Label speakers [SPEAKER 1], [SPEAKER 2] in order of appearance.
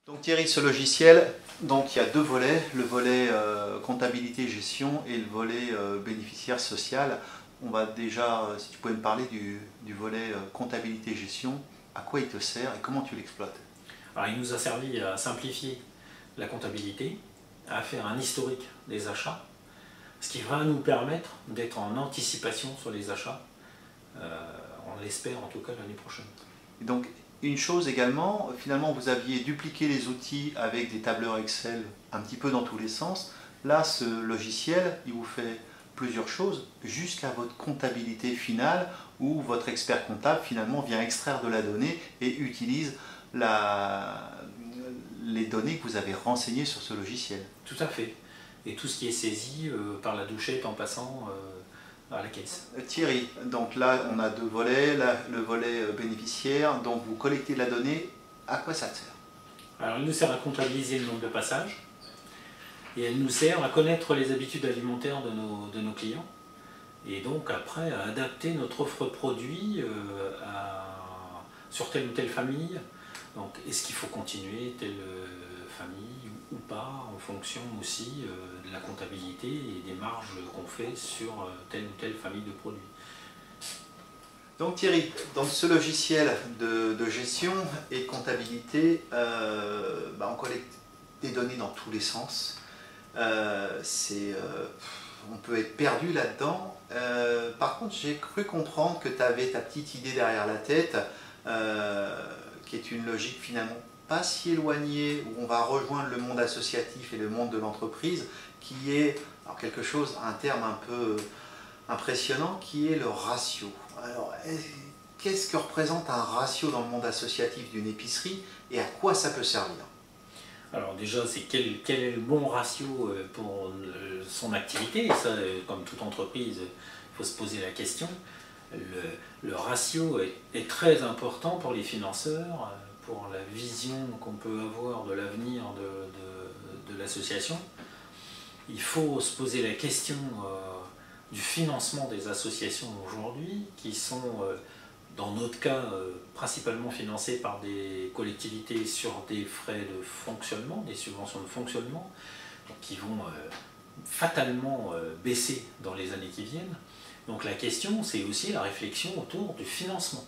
[SPEAKER 1] Donc Thierry, ce logiciel, donc il y a deux volets, le volet comptabilité et gestion et le volet bénéficiaire social. On va déjà, si tu pouvais me parler du volet comptabilité et gestion, à quoi il te sert et comment tu l'exploites?
[SPEAKER 2] Alors, il nous a servi à simplifier la comptabilité, à faire un historique des achats, ce qui va nous permettre d'être en anticipation sur les achats, on l'espère en tout cas l'année prochaine.
[SPEAKER 1] Et donc une chose également, finalement vous aviez dupliqué les outils avec des tableurs Excel un petit peu dans tous les sens. Là, ce logiciel, il vous fait plusieurs choses jusqu'à votre comptabilité finale où votre expert comptable finalement vient extraire de la donnée et utilise les données que vous avez renseignées sur ce logiciel.
[SPEAKER 2] Tout à fait. Et tout ce qui est saisi par la douchette en passant à la caisse.
[SPEAKER 1] Thierry, donc là on a deux volets, là, le volet bénéficiaire, donc vous collectez de la donnée, à quoi ça te sert?
[SPEAKER 2] Alors, il nous sert à comptabiliser le nombre de passages et elle nous sert à connaître les habitudes alimentaires de nos clients et donc après à adapter notre offre produit sur telle ou telle famille. Donc, est-ce qu'il faut continuer telle famille ou pas, en fonction aussi de la comptabilité et des marges qu'on fait sur telle ou telle famille de produits.
[SPEAKER 1] Donc Thierry, dans ce logiciel de gestion et de comptabilité, on collecte des données dans tous les sens. On peut être perdu là-dedans. Par contre, j'ai cru comprendre que tu avais ta petite idée derrière la tête, qui est une logique finalement pas si éloignée, où on va rejoindre le monde associatif et le monde de l'entreprise, qui est alors quelque chose, un terme un peu impressionnant, qui est le ratio. Alors, qu'est-ce que représente un ratio dans le monde associatif d'une épicerie et à quoi ça peut servir?
[SPEAKER 2] Alors déjà, c'est quel est le bon ratio pour son activité, et ça, comme toute entreprise, il faut se poser la question. Le ratio est très important pour les financeurs, pour la vision qu'on peut avoir de l'avenir de l'association. Il faut se poser la question du financement des associations aujourd'hui, qui sont, dans notre cas, principalement financées par des collectivités sur des frais de fonctionnement, des subventions de fonctionnement, qui vont fatalement baisser dans les années qui viennent. Donc la question, c'est aussi la réflexion autour du financement.